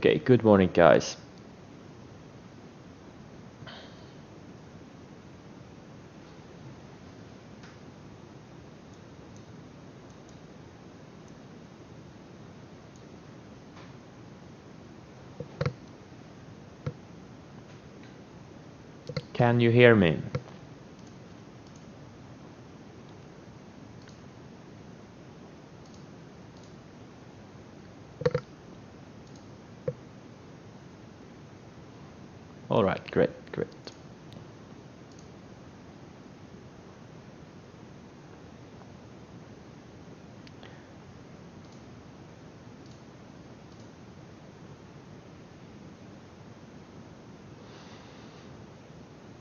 Okay, good morning, guys. Can you hear me? All right, great.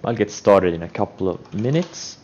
I'll get started in a couple of minutes.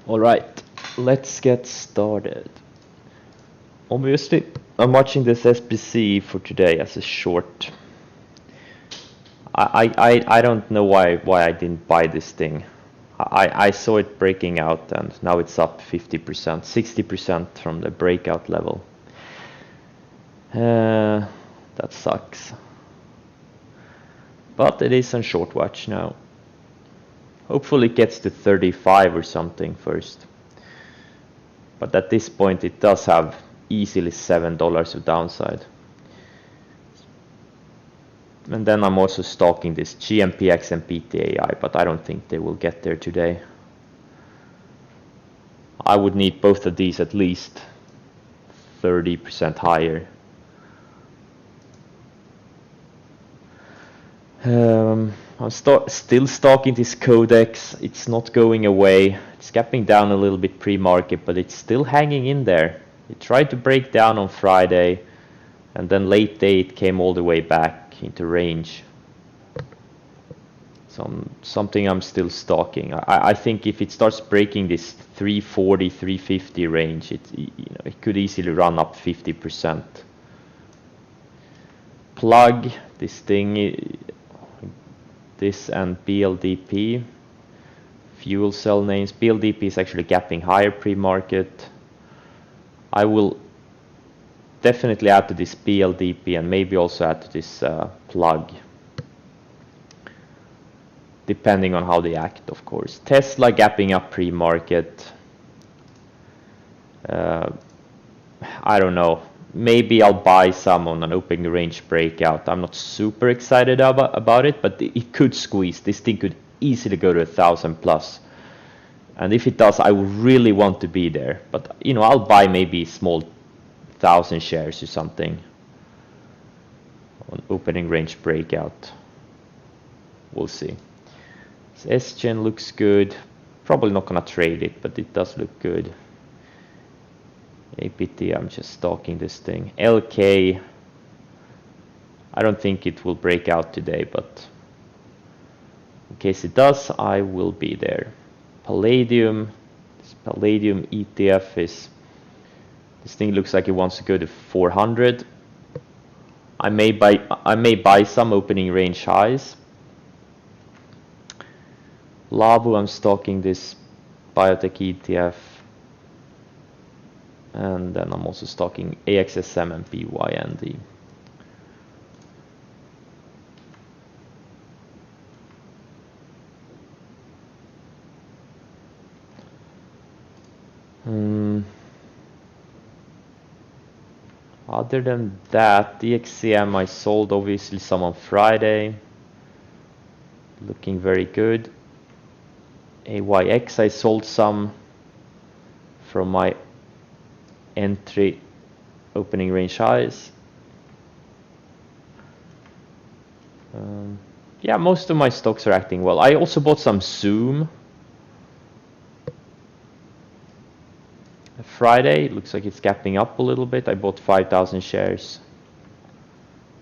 All right, let's get started. Obviously, I'm watching this SBC for today as a short. I don't know why I didn't buy this thing. I saw it breaking out and now it's up 50%, 60% from the breakout level. That sucks. But it is on short watch now. Hopefully it gets to 35 or something first. But at this point it does have easily $7 of downside. And then I'm also stalking this GMPX and PTAI, but I don't think they will get there today. I would need both of these at least 30% higher. I'm still stalking this codex. It's not going away. It's gapping down a little bit pre-market, but it's still hanging in there. It tried to break down on Friday, and then late day it came all the way back into range. Something I'm still stalking. I think if it starts breaking this 340, 350 range, it could easily run up 50%. Plug this thing. This and BLDP, fuel cell names. BLDP is actually gapping higher pre-market. I will definitely add to this BLDP and maybe also add to this plug, depending on how they act, of course. Tesla gapping up pre-market. I don't know. Maybe I'll buy some on an open range breakout. I'm not super excited about it, but it could squeeze. This thing could easily go to 1,000 plus. And if it does, I would really want to be there. But you know, I'll buy maybe small 1,000 shares or something on opening range breakout. We'll see. So SGen looks good. Probably not gonna trade it, but it does look good. APT, I'm just stalking this thing. LK, I don't think it will break out today, but in case it does, I will be there. Palladium, this Palladium ETF is, this thing looks like it wants to go to 400. I may buy some opening range highs. Labu, I'm stalking this biotech ETF. And then I'm also stalking AXSM and BYND. Other than that, DXCM I sold obviously some on Friday. Looking very good. AYX I sold some from my entry opening range highs. Yeah, most of my stocks are acting well. I also bought some Zoom. Friday, it looks like it's gapping up a little bit. I bought 5,000 shares.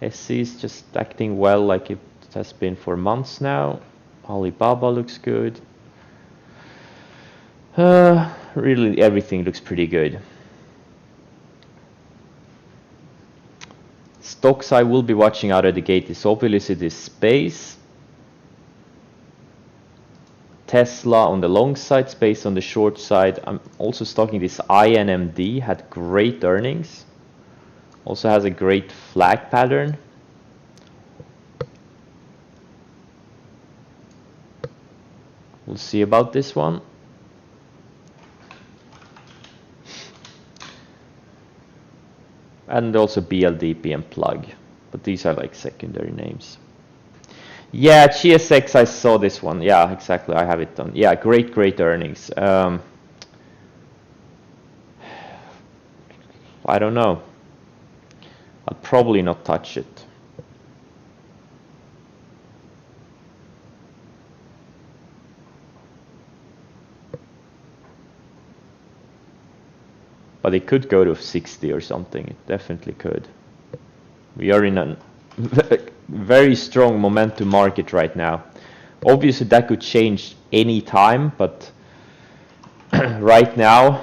SC is just acting well like it has been for months now. Alibaba looks good. Really everything looks pretty good. Stocks I will be watching out of the gate is obviously this space. Tesla on the long side, space on the short side. I'm also stalking this INMD, had great earnings. Also has a great flag pattern. We'll see about this one. And also BLDP and Plug, but these are like secondary names. Yeah, GSX, I saw this one. Yeah, exactly. I have it done. Yeah, great earnings. I don't know. I'll probably not touch it. But it could go to 60 or something. It definitely could. We are in a very strong momentum market right now. Obviously that could change any time, but right now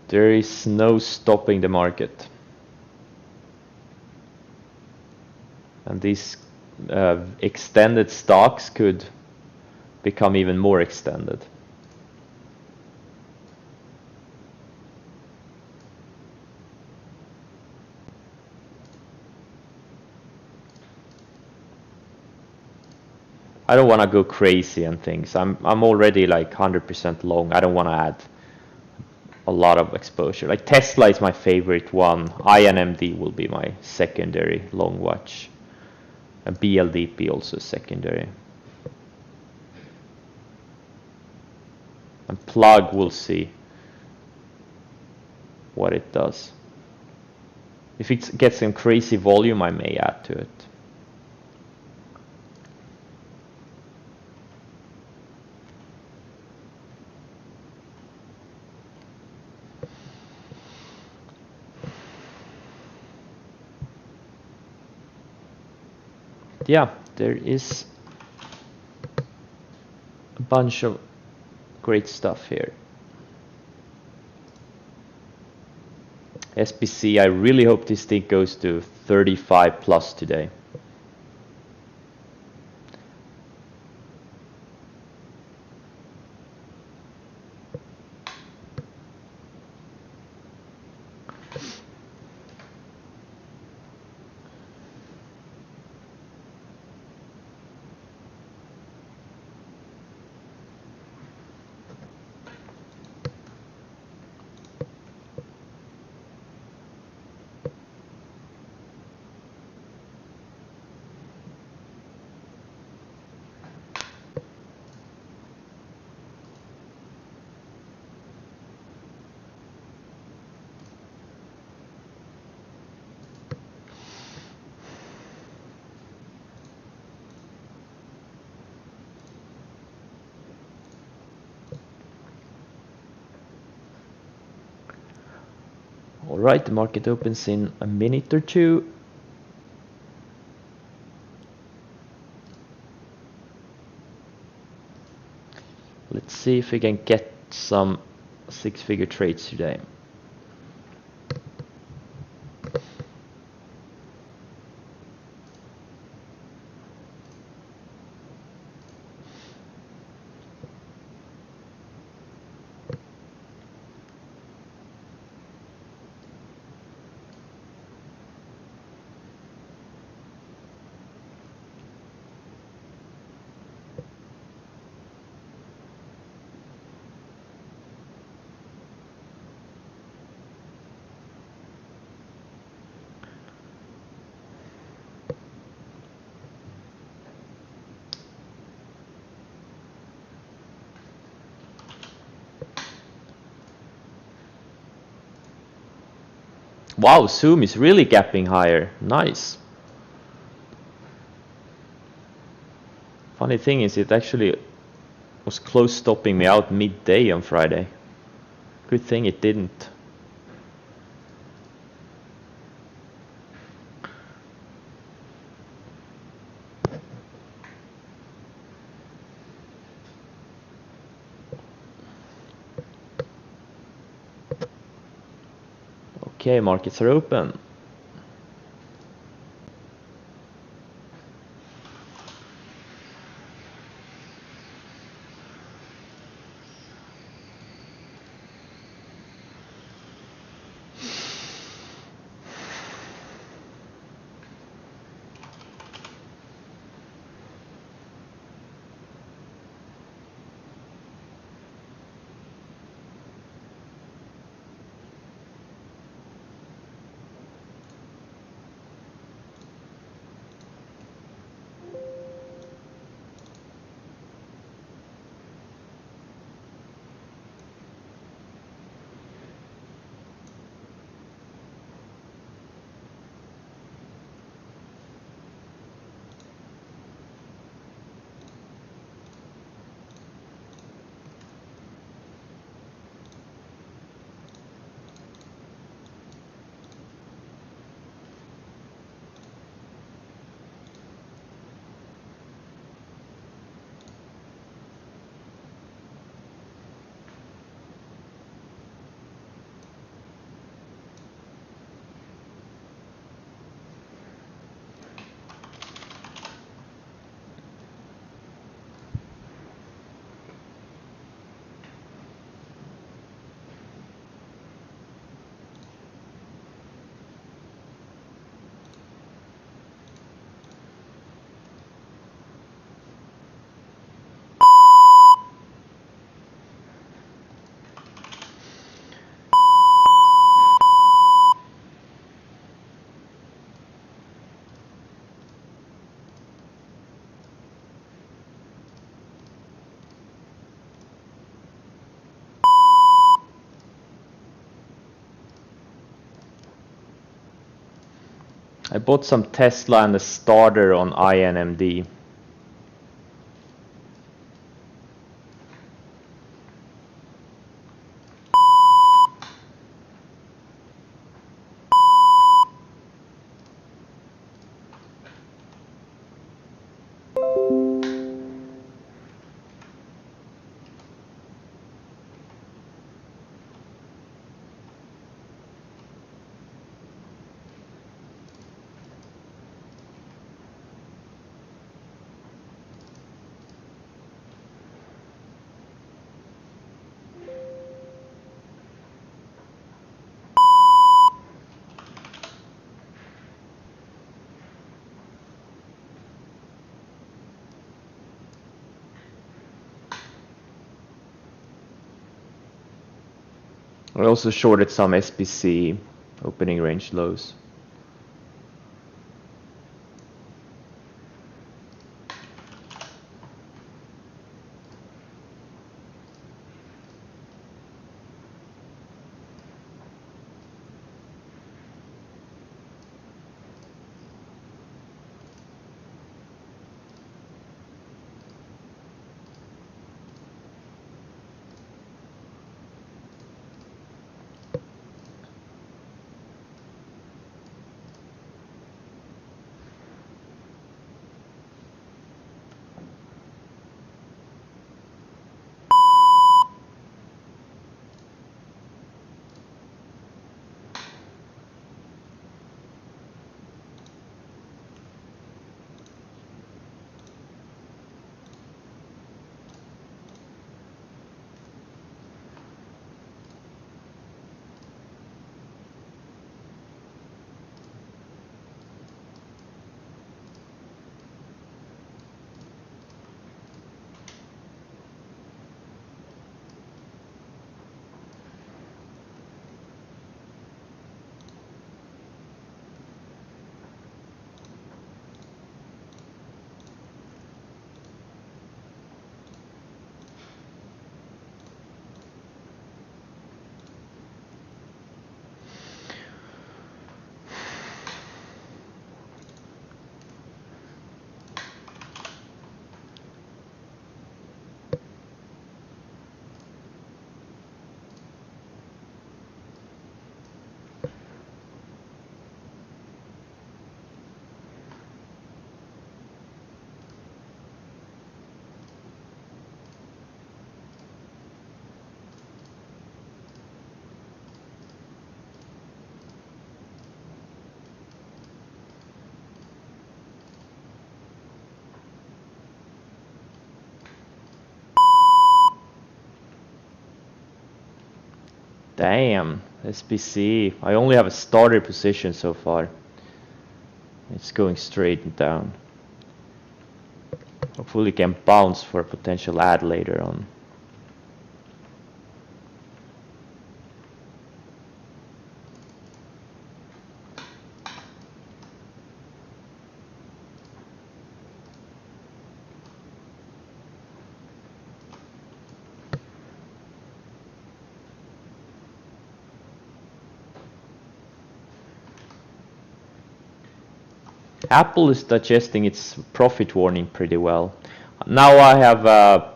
there is no stopping the market. And these extended stocks could become even more extended. I don't want to go crazy and things. I'm already like 100% long. I don't want to add a lot of exposure. Like Tesla is my favorite one. INMD will be my secondary long watch. And BLDP also secondary. And Plug, we'll see what it does. If it gets some crazy volume, I may add to it. Yeah, there is a bunch of great stuff here. SPC, I really hope this thing goes to 35 plus today. All right, the market opens in a minute or two. Let's see if we can get some six-figure trades today. Wow, Zoom is really gapping higher. Nice. Funny thing is, it actually was close stopping me out midday on Friday. Good thing it didn't. Okay, markets are open. I bought some Tesla and a starter on INMD. I also shorted some SBC opening range lows. Damn, SBC. I only have a starter position so far. It's going straight down. Hopefully can bounce for a potential add later on. Apple is digesting its profit warning pretty well. Now I have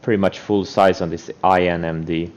pretty much full size on this INMD.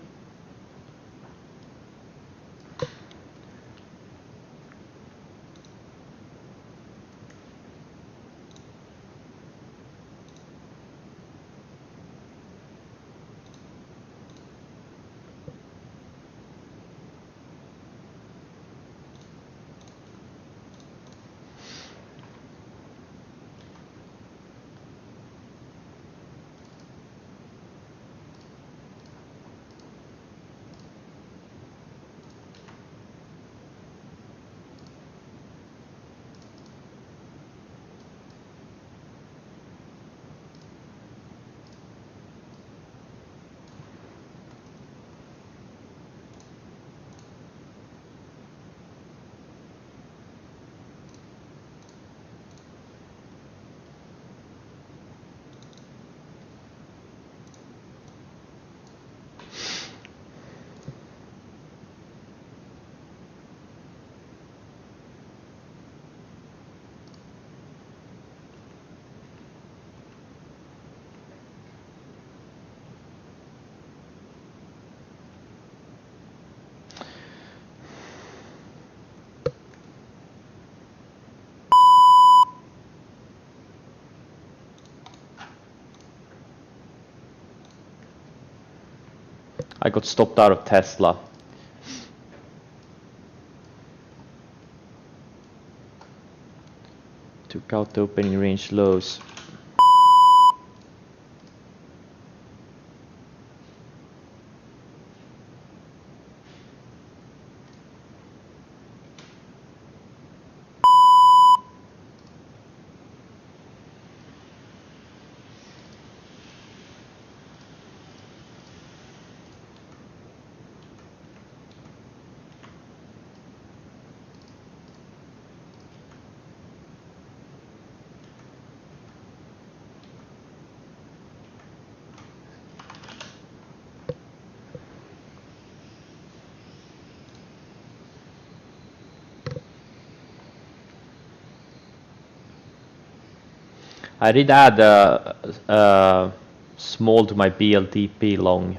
I got stopped out of Tesla. Took out the opening range lows. I did add a small to my BLDP long.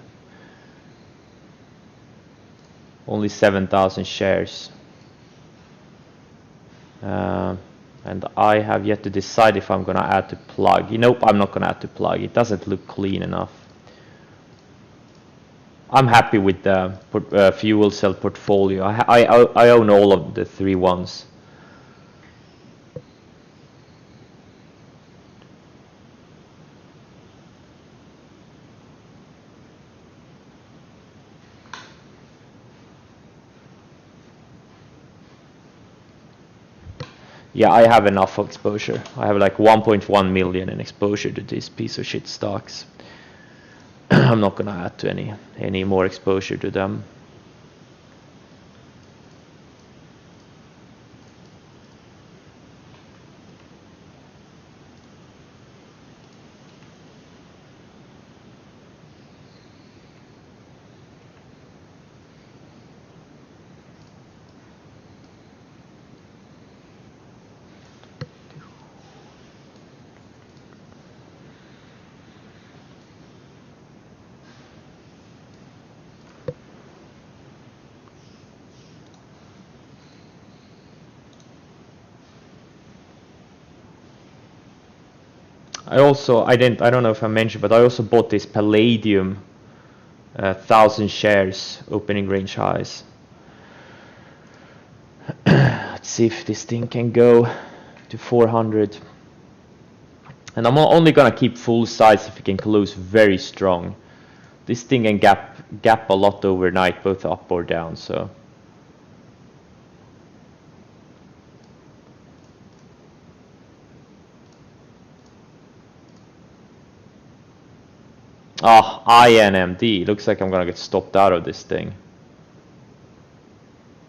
Only 7,000 shares. And I have yet to decide if I'm gonna add to plug. Nope, I'm not gonna add to plug. It doesn't look clean enough. I'm happy with the fuel cell portfolio. I own all of the 3 ones. Yeah, I have enough exposure. I have like 1.1 million in exposure to these piece of shit stocks. I'm not gonna add to any more exposure to them. I don't know if I mentioned, but I also bought this Palladium 1,000 shares opening range highs. Let's see if this thing can go to 400. And I'm only gonna keep full size if it can close very strong. this thing can gap a lot overnight, both up or down, so. Ah, INMD. Looks like I'm gonna get stopped out of this thing.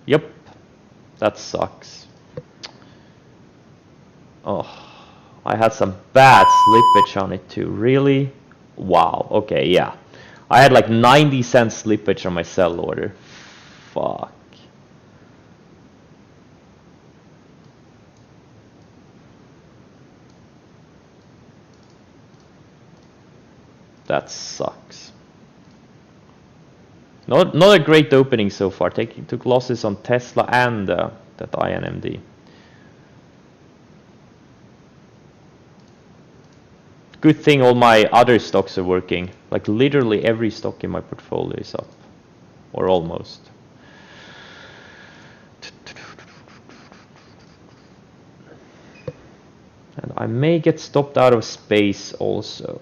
Yep. That sucks. Oh, I had some bad slippage on it too. Really? Wow. Okay, yeah. I had like 90 cents slippage on my sell order. Fuck. That sucks. Not a great opening so far. Took losses on Tesla and that INMD. Good thing all my other stocks are working. Like literally every stock in my portfolio is up. Or almost. And I may get stopped out of space also.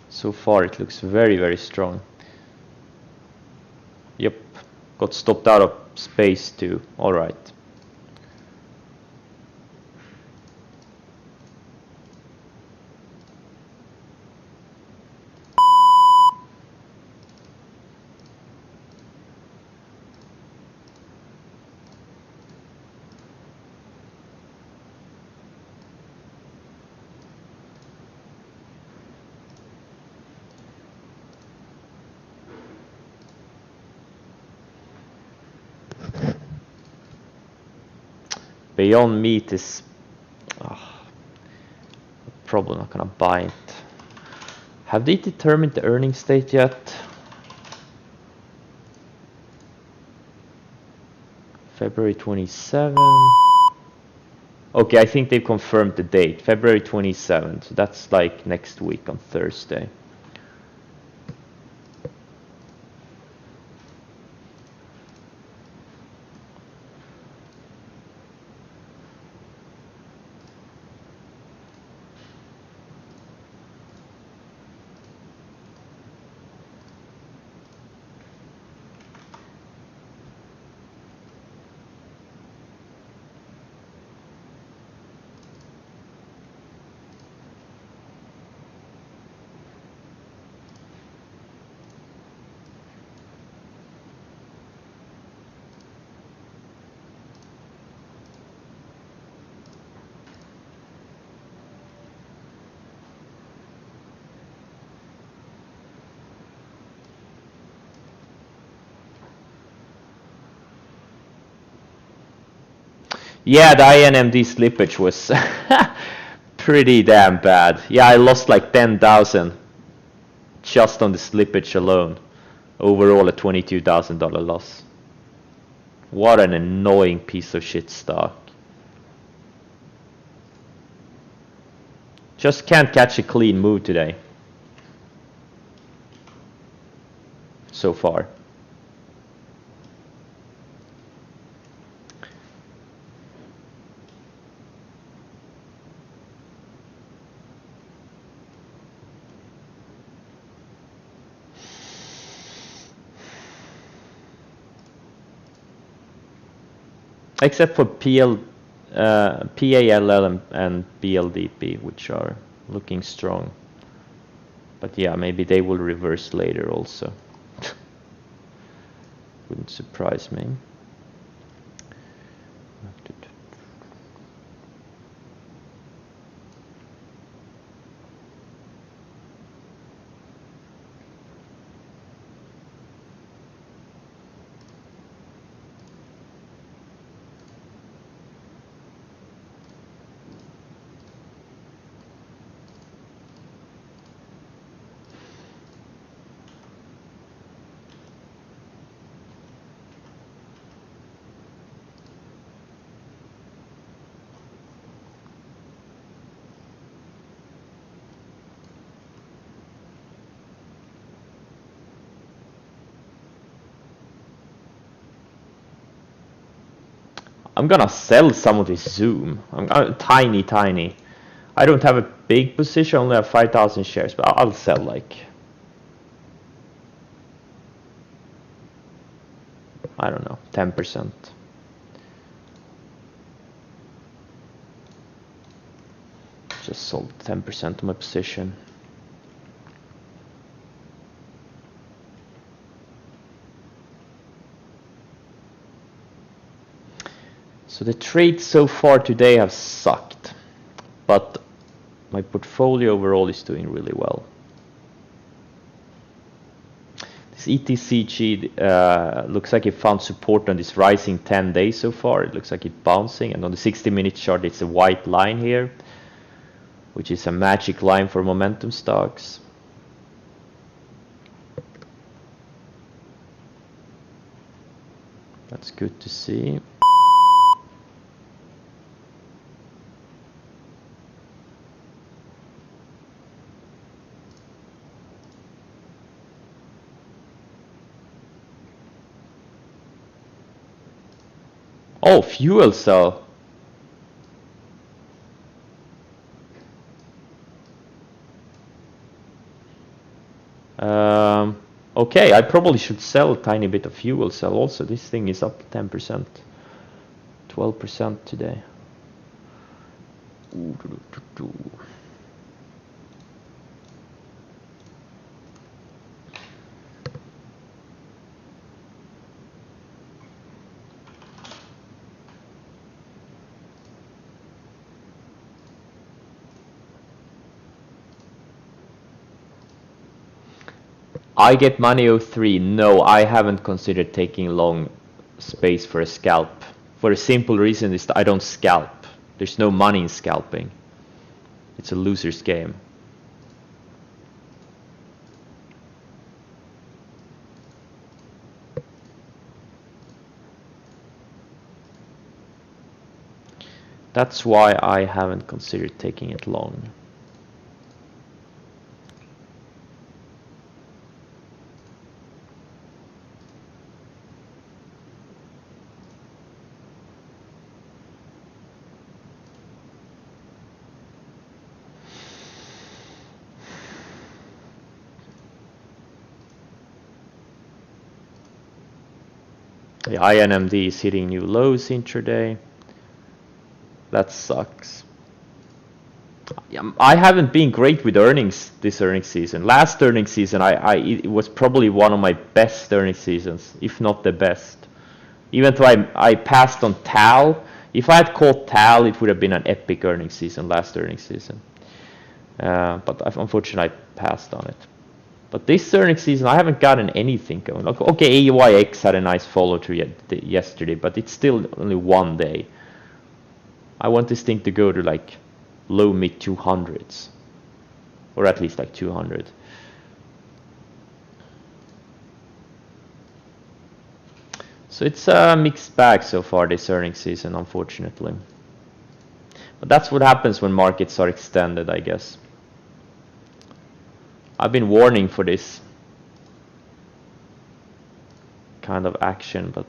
So far it looks very, very strong. Yep, got stopped out of space too. All right. Beyond Meat is probably not gonna buy it. Have they determined the earnings date yet? February 27. Okay, I think they've confirmed the date, February 27th. So that's like next week on Thursday. Yeah, the INMD slippage was pretty damn bad. Yeah, I lost like 10,000 just on the slippage alone. Overall a $22,000 loss. What an annoying piece of shit stock. Just can't catch a clean move today. So far. Except for PALL and BLDP, which are looking strong. But yeah, maybe they will reverse later also. Wouldn't surprise me. I'm gonna sell some of this Zoom. I'm tiny. I don't have a big position, I only have 5,000 shares, but I'll sell like, I don't know, 10%. Just sold 10% of my position. So the trades so far today have sucked, but my portfolio overall is doing really well. This ETCG looks like it found support on this rising 10 days so far. It looks like it's bouncing, and on the 60-minute chart it's a white line here, which is a magic line for momentum stocks. That's good to see. Oh, fuel cell. Okay, I probably should sell a tiny bit of fuel cell also. This thing is up 10%, 12% today. I get money 03. No, I haven't considered taking long space for a scalp. For a simple reason is that I don't scalp. There's no money in scalping. It's a loser's game. That's why I haven't considered taking it long. The INMD is hitting new lows intraday. That sucks. I haven't been great with earnings this earnings season. Last earnings season, it was probably one of my best earnings seasons, if not the best. Even though I passed on TAL. If I had caught TAL, it would have been an epic earnings season, last earnings season. But unfortunately, I passed on it. But this earnings season, I haven't gotten anything going. Okay, AYX had a nice follow through yesterday, but it's still only one day. I want this thing to go to like low mid 200s, or at least like 200. So it's a mixed bag so far this earnings season, unfortunately. But that's what happens when markets are extended, I guess. I've been warning for this kind of action, but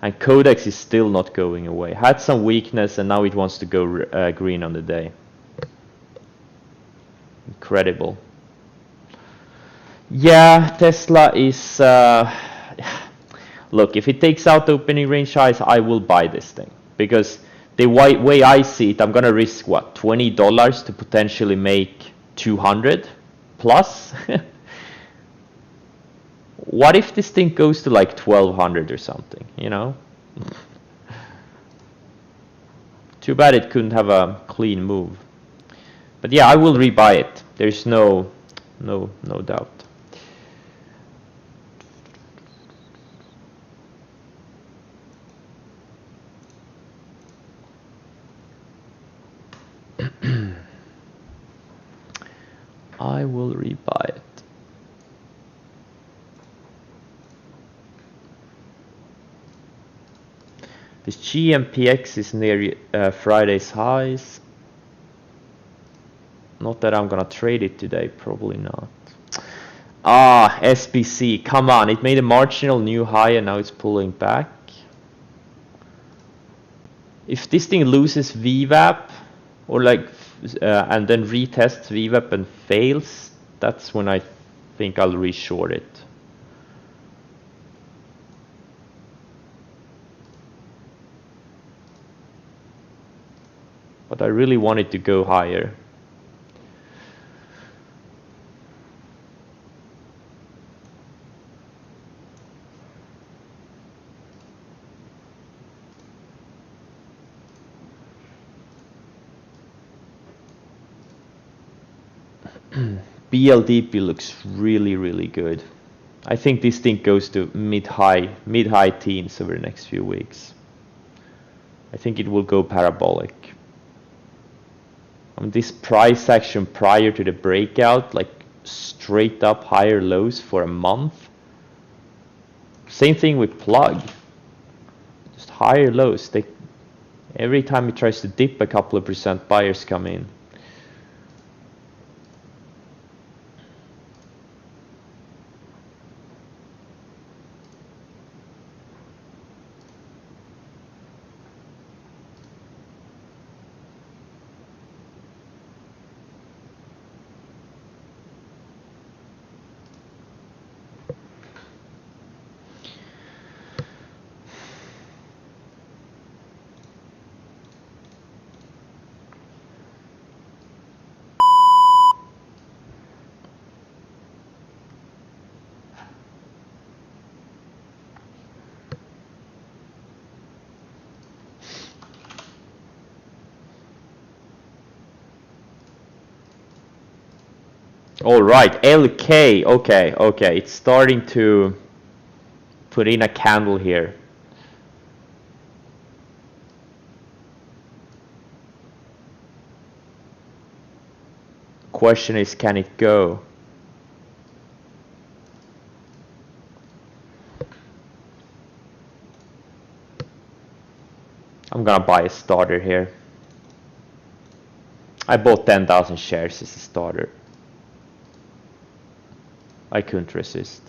and Codex is still not going away. Had some weakness and now it wants to go green on the day. Incredible. Yeah, Tesla is look, if it takes out the opening range highs, I will buy this thing, because the way I see it, I'm gonna risk what, $20 to potentially make 200 plus. What if this thing goes to like 1200 or something, you know? Too bad it couldn't have a clean move. But yeah, I will rebuy it. There's no doubt. I will rebuy it. This GMPX is near Friday's highs. Not that I'm gonna trade it today, probably not. Ah, SBC, come on, it made a marginal new high and now it's pulling back. If this thing loses VWAP or like and then retests VWAP and fails, that's when I think I'll reshort it. But I really want it to go higher. BLDP looks really good. I think this thing goes to mid-high teens over the next few weeks. I think it will go parabolic. I mean, this price action prior to the breakout, like straight up higher lows for a month. Same thing with plug. Just higher lows. Every time it tries to dip a couple of percent, buyers come in. All right, LK. Okay. It's starting to put in a candle here. Question is, can it go? I'm gonna buy a starter here. I bought 10,000 shares as a starter. I couldn't resist.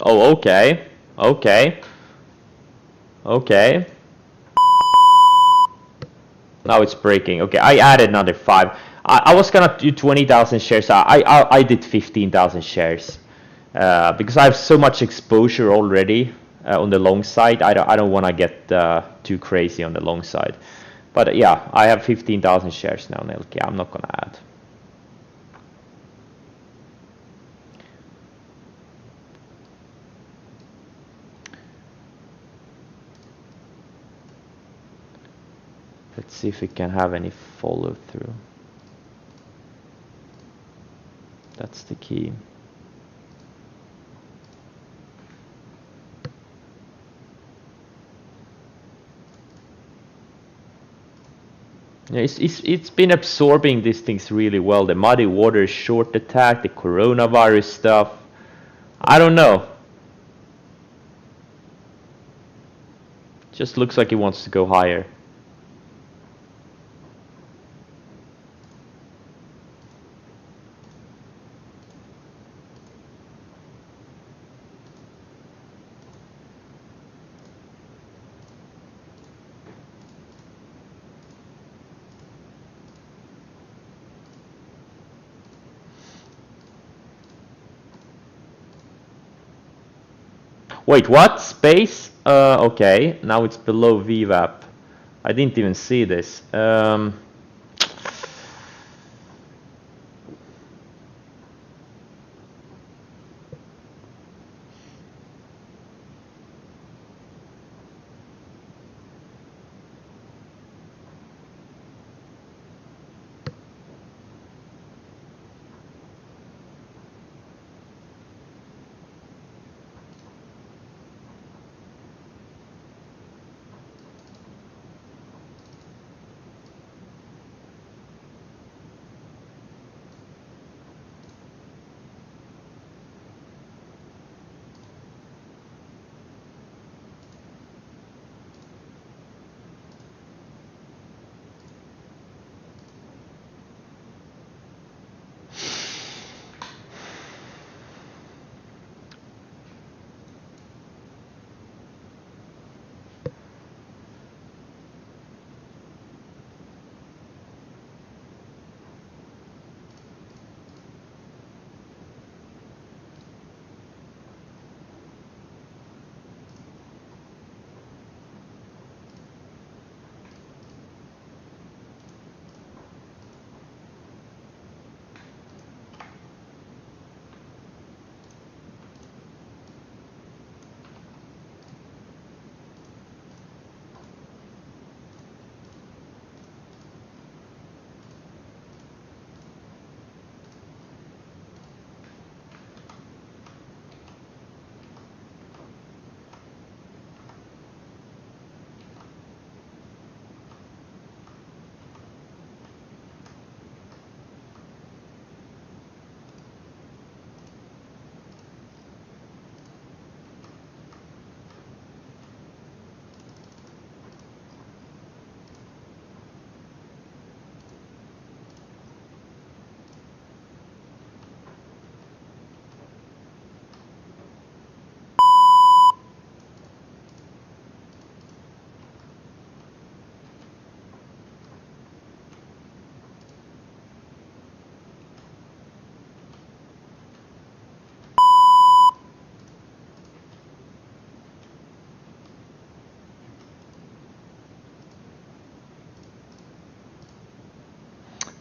Oh, okay. Now it's breaking. Okay, I added another 5. I was gonna do 20,000 shares. I did 15,000 shares because I have so much exposure already on the long side. I don't want to get too crazy on the long side. But yeah, I have 15,000 shares now in LK. I'm not gonna add. Let's see if we can have any follow through. That's the key. Yeah, it's been absorbing these things really well. The muddy water short attack, the coronavirus stuff. I don't know. Just looks like it wants to go higher. Wait, what? Space? Okay, now it's below VWAP. I didn't even see this.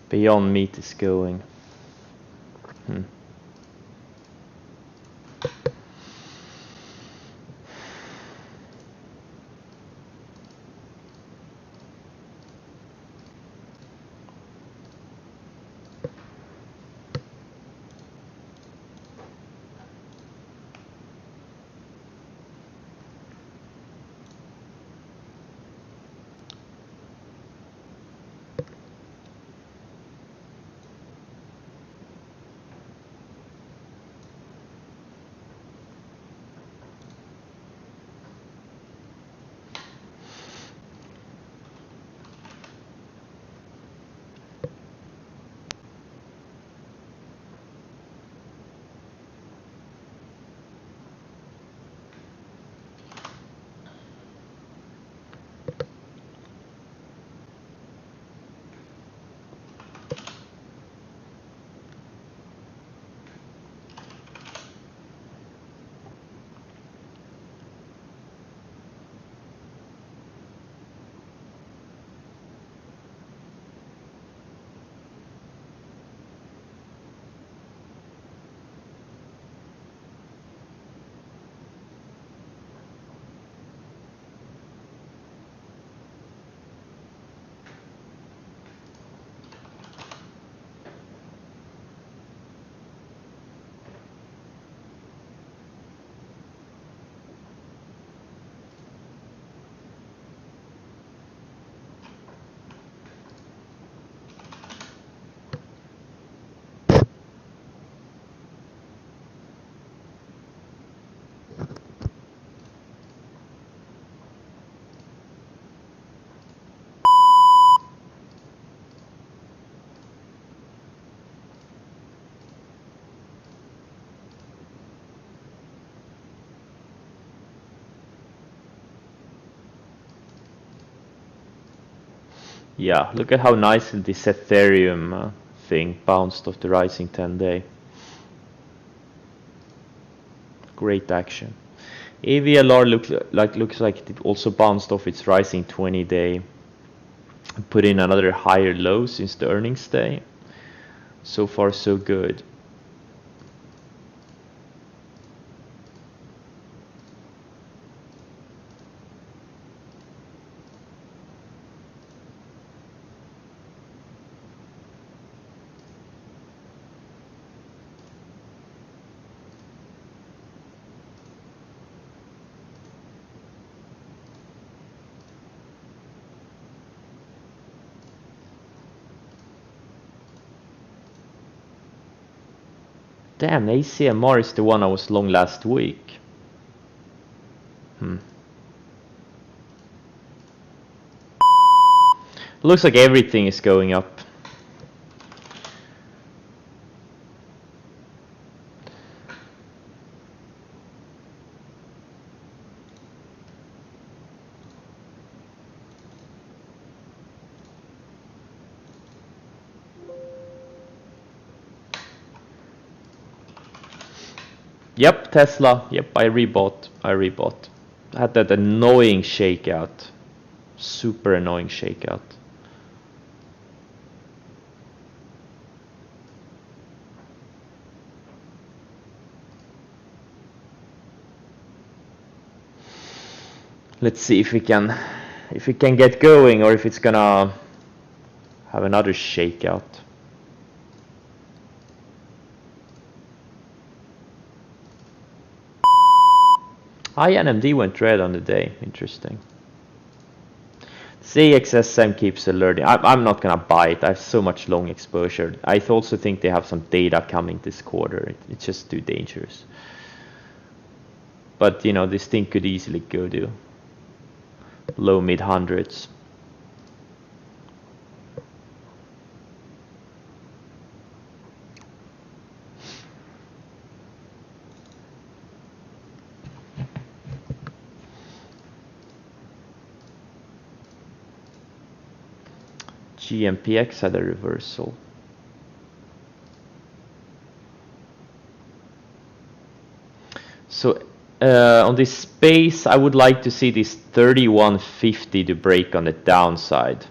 Beyond Meat is going. Yeah, look at how nicely this Ethereum thing bounced off the rising 10-day. Great action. AVLR looks like it also bounced off its rising 20-day. Put in another higher low since the earnings day. So far so good. Damn, ACMR is the one I was long last week. Looks like everything is going up. Yep, Tesla. Yep, I rebought. I had that annoying shakeout. Super annoying shakeout. Let's see if we can get going, or if it's gonna have another shakeout. INMD went red on the day. Interesting. CXSM keeps alerting. I'm not gonna buy it. I have so much long exposure. I also think they have some data coming this quarter. It's just too dangerous. But you know, this thing could easily go to low mid hundreds. GMPX had a reversal. So on this space, I would like to see this 3150 to break on the downside.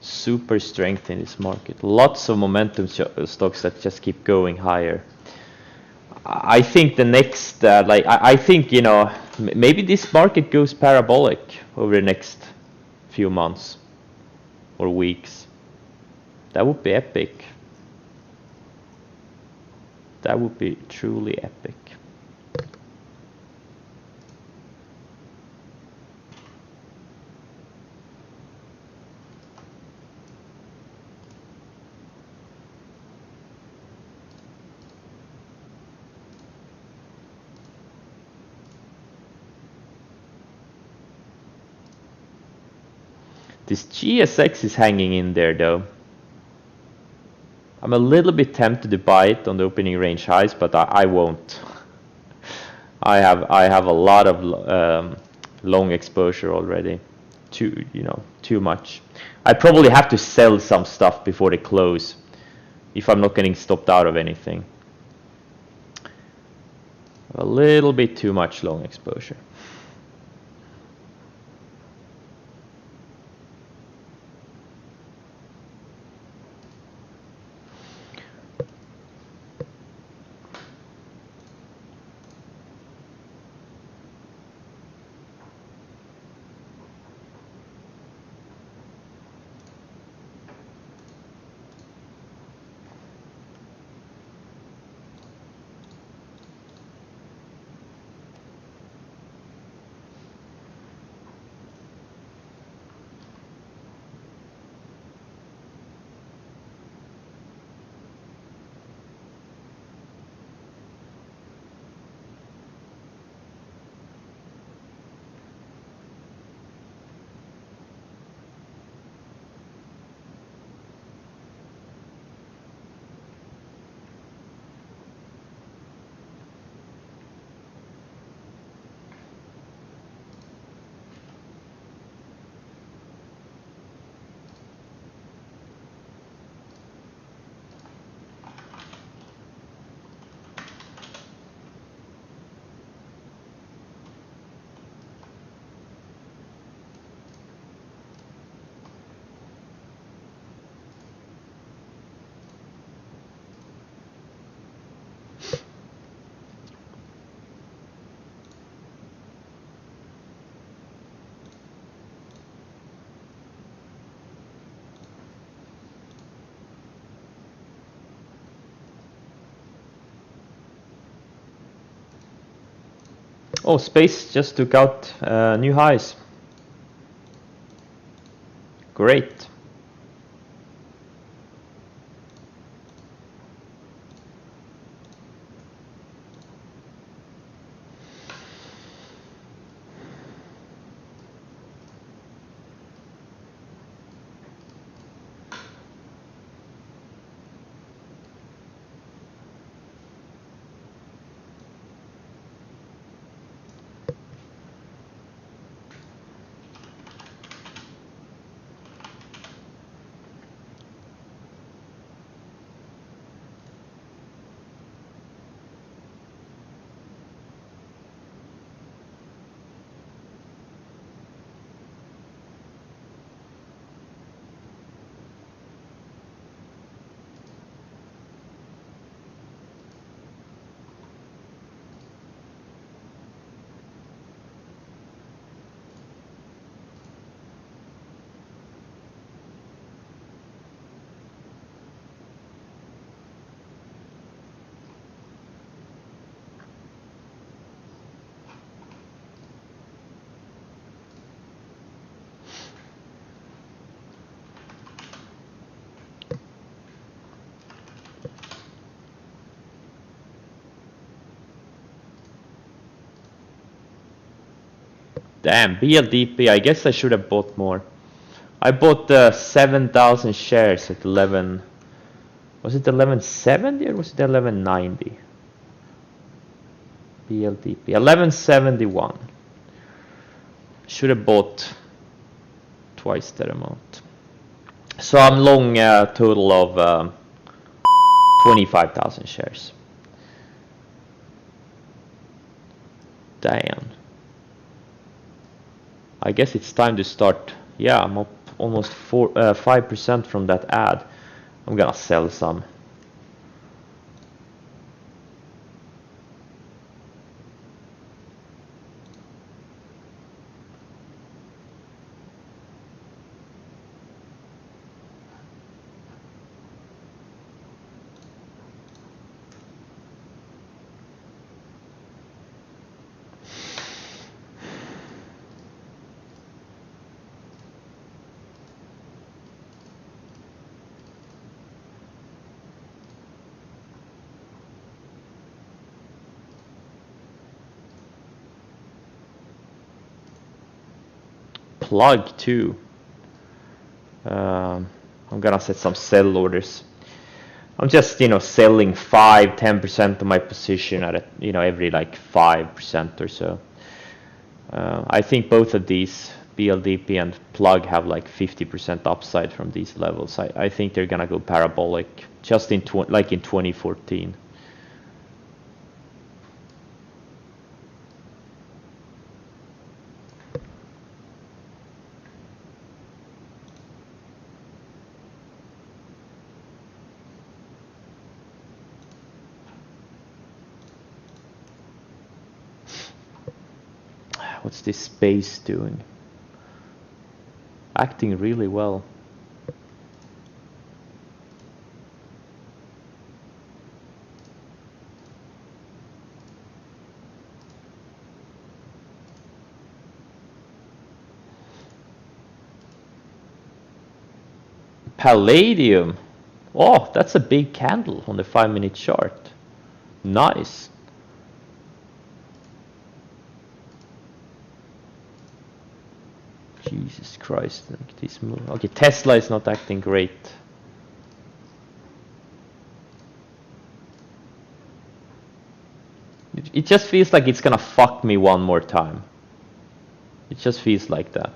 Super strength in this market. Lots of momentum stocks that just keep going higher. I think the next, I think, maybe this market goes parabolic over the next few months or weeks. That would be epic. That would be truly epic. This GSX is hanging in there though. I'm a little bit tempted to buy it on the opening range highs, but I won't. I have a lot of long exposure already. Too much. I probably have to sell some stuff before they close if I'm not getting stopped out of anything. A little bit too much long exposure. Oh, Space just took out new highs. Great. Damn, BLDP, I guess I should have bought more. I bought 7,000 shares at 11. Was it 1170 or was it 1190? BLDP, 1171. Should have bought twice that amount. So I'm long a total of 25,000 shares. Damn. I guess it's time to start. Yeah, I'm up almost 5% from that ad. I'm gonna sell some. Plug too. I'm gonna set some sell orders. I'm just, selling 5-10% of my position at a, every like 5% or so. I think both of these, BLDP and Plug, have like 50% upside from these levels. I think they're gonna go parabolic, just like in 2014. What's this space doing? Acting really well. Palladium. Oh, that's a big candle on the 5-minute chart. Nice. Jesus Christ, like this move. Okay, Tesla is not acting great. It just feels like it's gonna fuck me one more time. It just feels like that.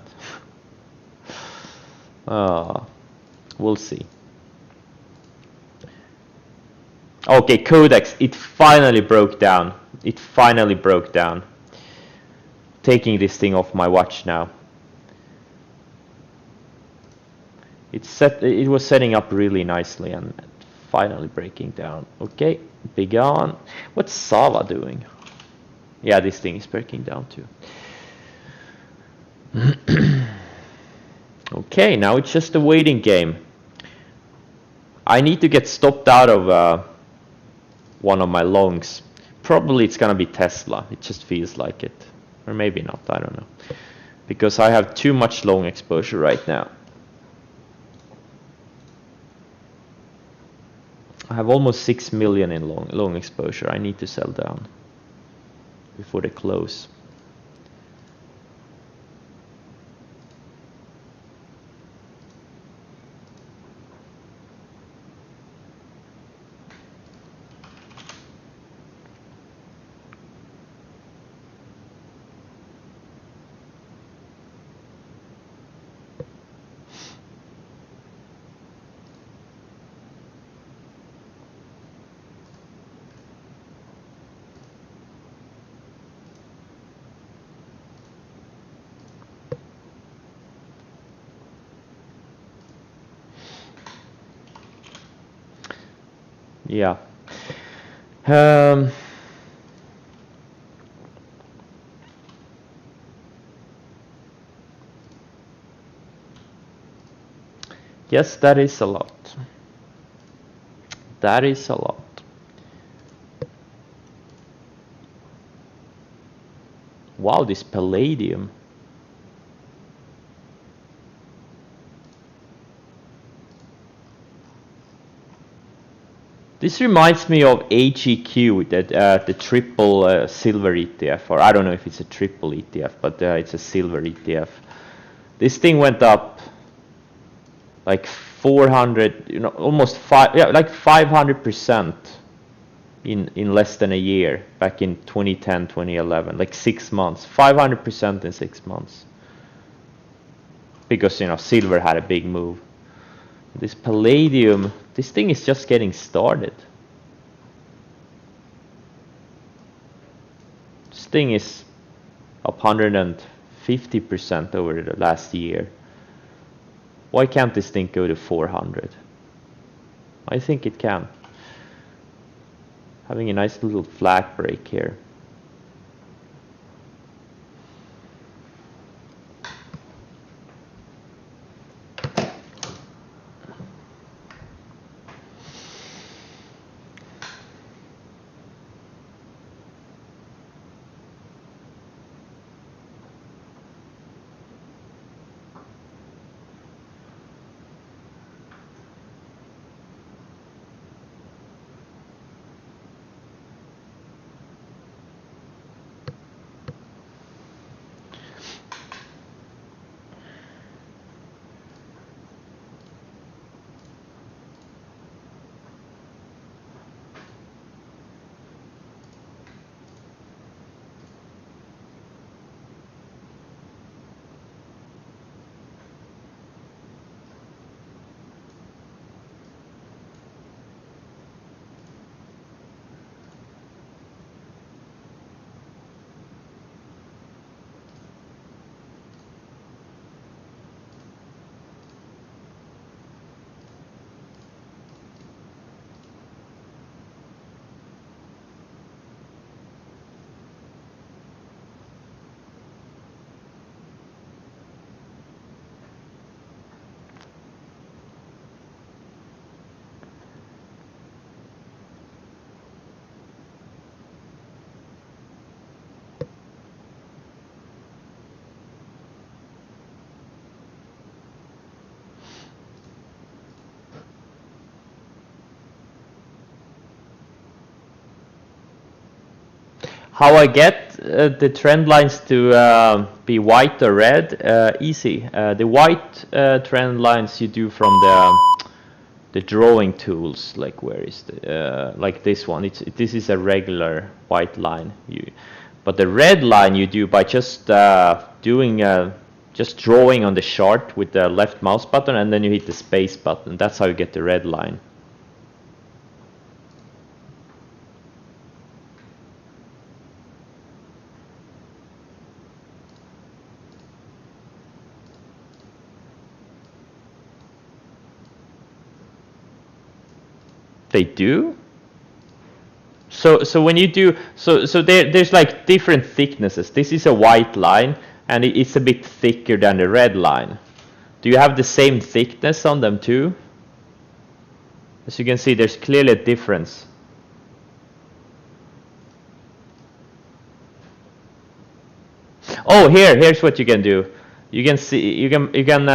We'll see. Okay, Codex, it finally broke down. It finally broke down. Taking this thing off my watch now. It was setting up really nicely and finally breaking down. Okay, big on. What's Sava doing? Yeah, this thing is breaking down too. Okay, now it's just a waiting game. I need to get stopped out of one of my longs. Probably it's gonna be Tesla. It just feels like it. Or maybe not, I don't know. Because I have too much long exposure right now. I have almost 6 million in long exposure. I need to sell down before they close. Yeah. Yes, that is a lot. That is a lot. Wow, this palladium. This reminds me of HEQ, that the triple silver ETF, or I don't know if it's a triple ETF, but it's a silver ETF. This thing went up like 400, almost like 500% in less than a year back in 2010, 2011, like 6 months, 500% in 6 months. Because, silver had a big move. This palladium, this thing is just getting started. This thing is up 150% 50% over the last year. Why can't this thing go to 400? I think it can. Having a nice little flag break here. How I get the trend lines to be white or red? Easy. The white trend lines you do from the drawing tools. Like where is the like this one? This is a regular white line. But the red line you do by just doing just drawing on the chart with the left mouse button, and then you hit the space button. That's how you get the red line. They do? So when you do there's like different thicknesses. This is a white line and it's a bit thicker than the red line. Do you have the same thickness on them too? As you can see, there's clearly a difference. Oh, here's what you can do. You can see you can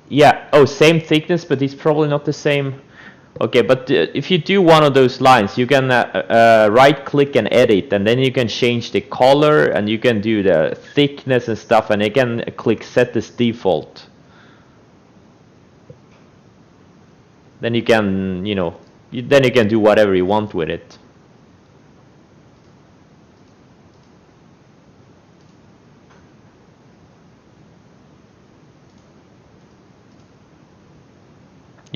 yeah, oh, same thickness, but it's probably not the same. Okay, but if you do one of those lines, you can right click and edit, and then you can change the color and you can do the thickness and stuff, and again click set as default. Then you can, then you can do whatever you want with it.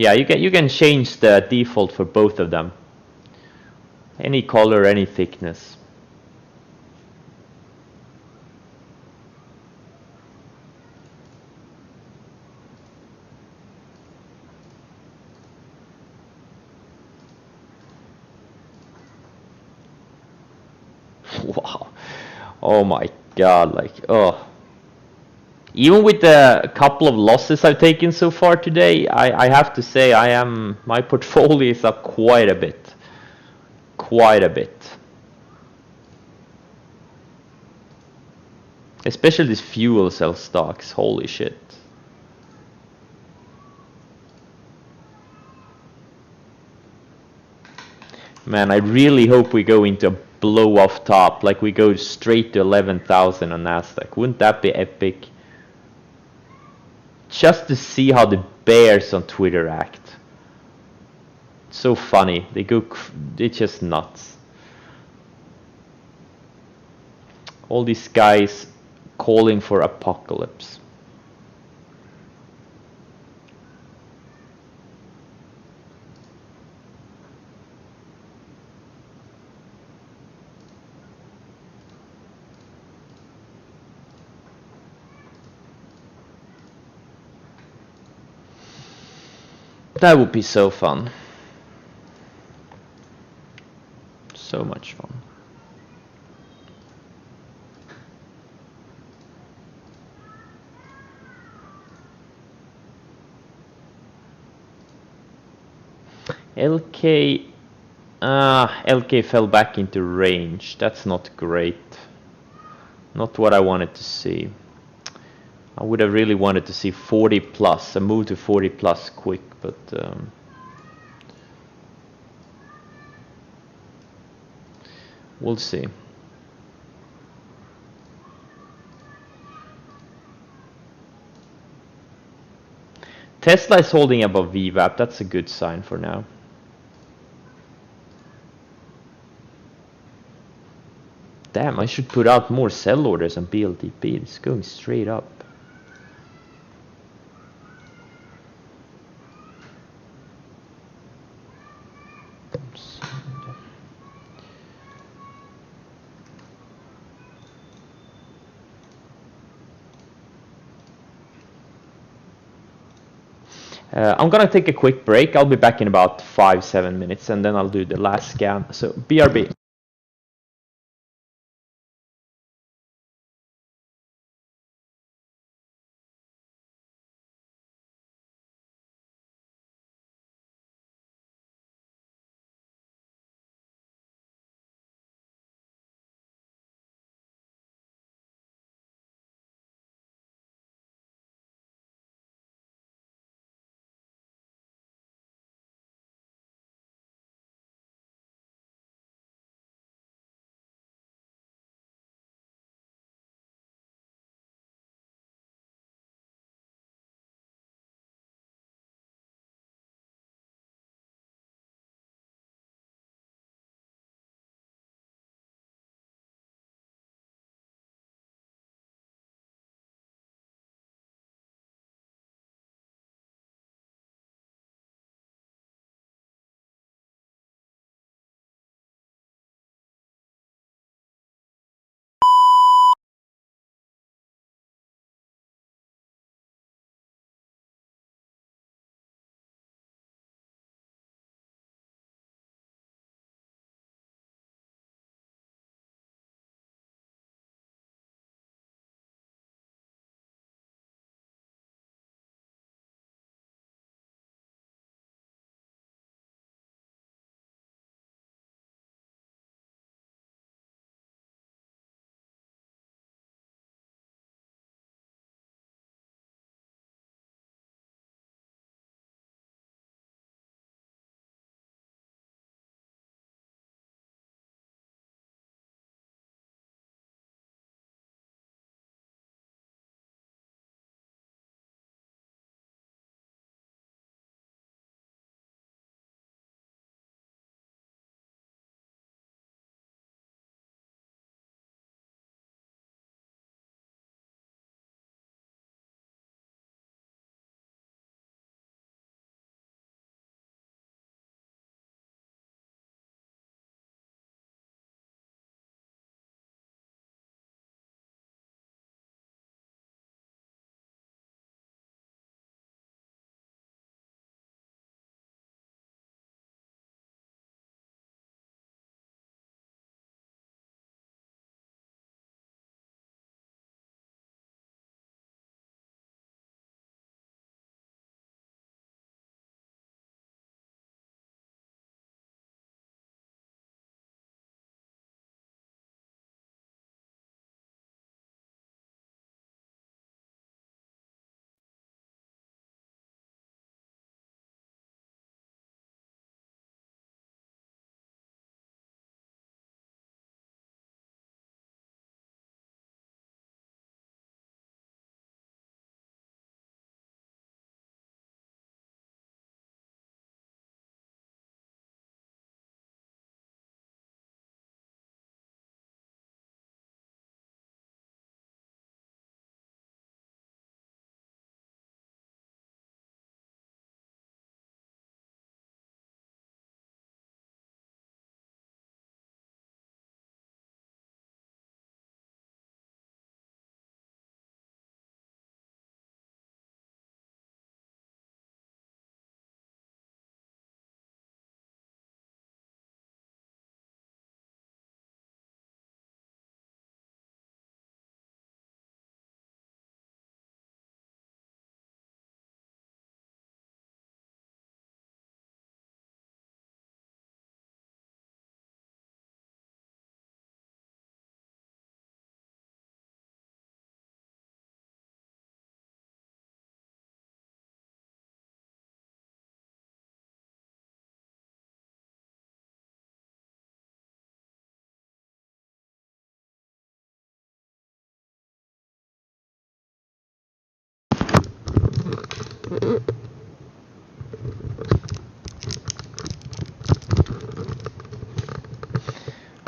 Yeah, you can change the default for both of them. Any color, any thickness. Wow. Oh my god, like, oh. Even with the couple of losses I've taken so far today, I have to say my portfolio is up quite a bit. Quite a bit. Especially these fuel cell stocks, holy shit. Man, I really hope we go into a blow off top, like we go straight to 11,000 on Nasdaq. Wouldn't that be epic? Just to see how the bears on Twitter act. So funny. They're just nuts. All these guys calling for apocalypse. That would be so fun. So much fun. LK... LK fell back into range. That's not great. Not what I wanted to see. I would have really wanted to see 40 plus, a move to 40 plus quick, but we'll see. Tesla is holding above VWAP. That's a good sign for now. Damn, I should put out more sell orders on BLDP. It's going straight up. I'm gonna take a quick break. I'll be back in about 5-7 minutes, and then I'll do the last scan. So BRB.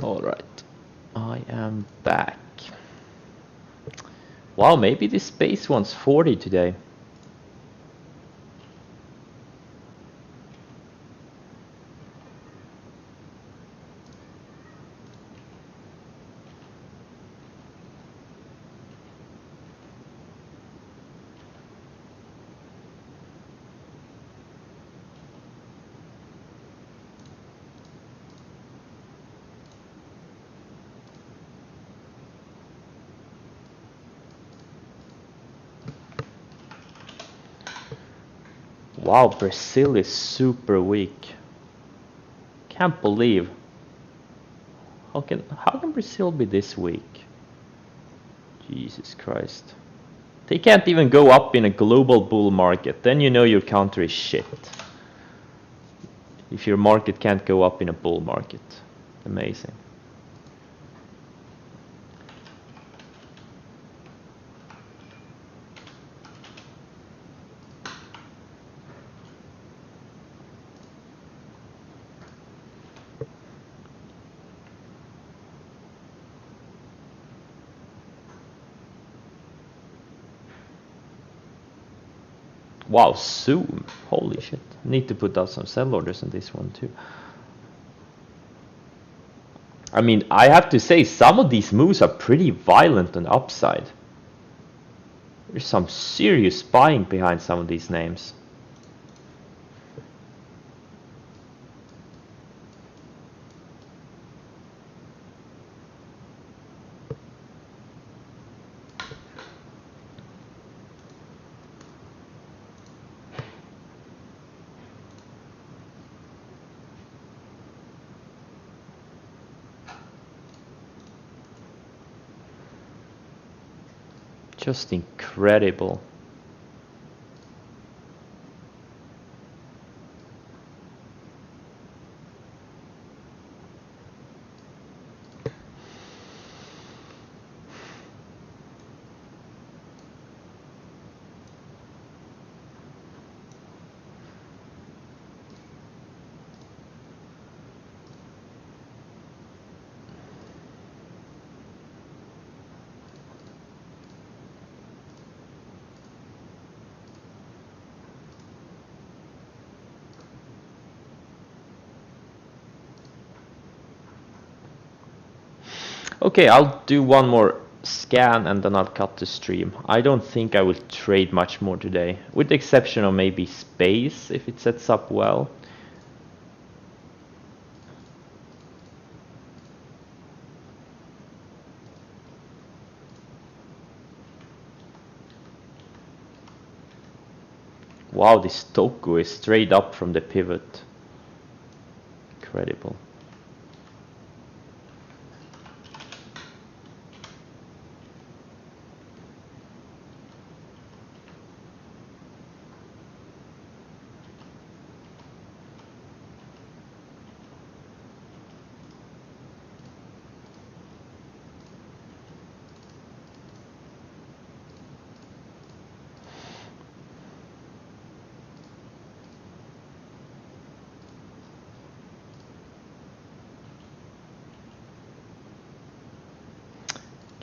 All right, I am back. Wow, maybe this space wants 40 today. Wow, Brazil is super weak. Can't believe. How can Brazil be this weak? Jesus Christ. They can't even go up in a global bull market. Then you know your country is shit. If your market can't go up in a bull market. Amazing. Wow, Zoom. Holy shit. Need to put out some sell orders on this one too. I mean, I have to say, some of these moves are pretty violent on the upside. There's some serious buying behind some of these names. Just incredible. Okay, I'll do one more scan and then I'll cut the stream. I don't think I will trade much more today, with the exception of maybe space if it sets up well. Wow, this Toku is straight up from the pivot. Incredible.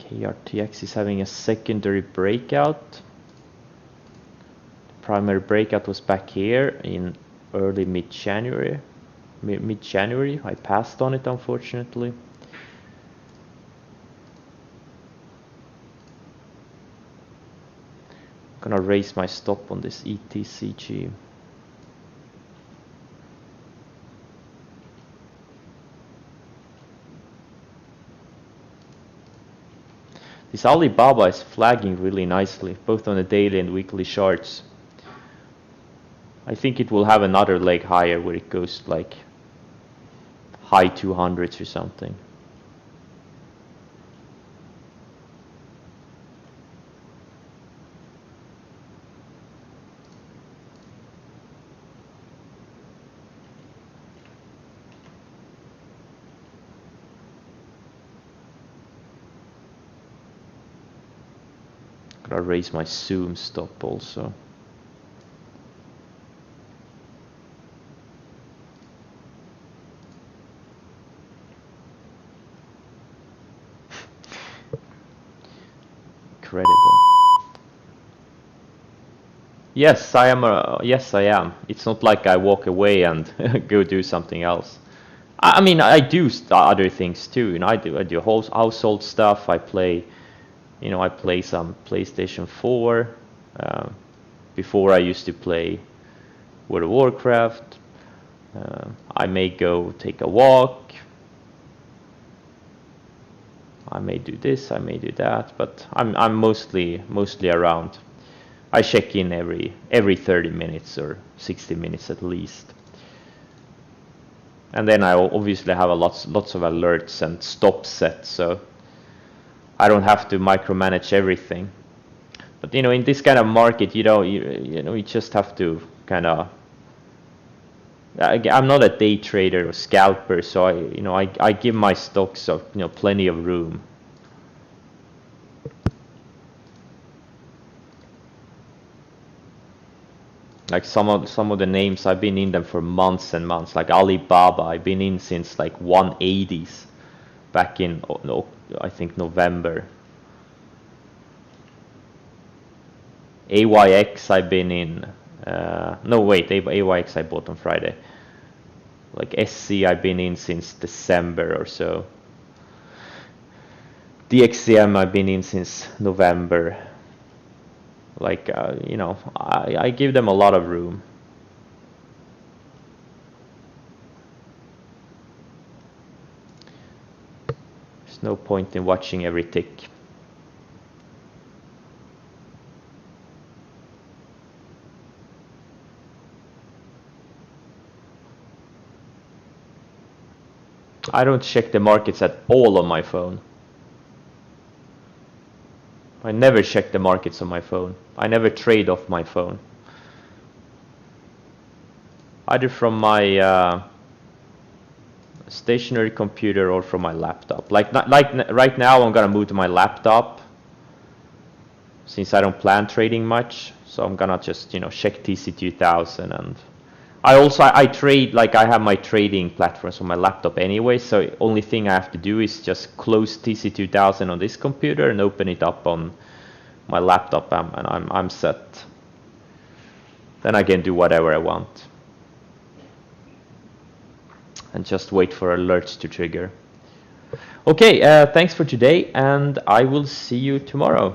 KRTX is having a secondary breakout. The primary breakout was back here in early mid-January. Mid-January, I passed on it unfortunately. I'm gonna raise my stop on this ETCG. This Alibaba is flagging really nicely, both on the daily and weekly charts. I think it will have another leg higher where it goes like high 200s or something. Gotta raise my zoom stop also. Incredible. Yes, I am. Yes, I am. It's not like I walk away and go do something else. I mean, I do other things too. You know, I do household stuff. I play, you know, I play some PlayStation 4. Before I used to play World of Warcraft. I may go take a walk. I may do this. I may do that. But I'm mostly around. I check in every 30 minutes or 60 minutes at least. And then I obviously have lots of alerts and stops set, so I don't have to micromanage everything. But you know, in this kind of market, you know, you just have to kind of. I'm not a day trader or scalper, so I give my stocks plenty of room. Like some of the names, I've been in them for months and months. Like Alibaba, I've been in since like 180s, back in I think November. AYX I've been in. No wait, AYX I bought on Friday. Like SC I've been in since December or so. DXCM I've been in since November. Like I give them a lot of room. There's no point in watching every tick. I don't check the markets at all on my phone. I never check the markets on my phone. I never trade off my phone. Either from my stationary computer or from my laptop. Like right now I'm gonna move to my laptop since I don't plan trading much. So I'm gonna just check TC2000, and I trade, like I have my trading platforms on my laptop anyway, so only thing I have to do is just close TC2000 on this computer and open it up on my laptop, and I'm set. Then I can do whatever I want and just wait for alerts to trigger. Okay, thanks for today, and I will see you tomorrow.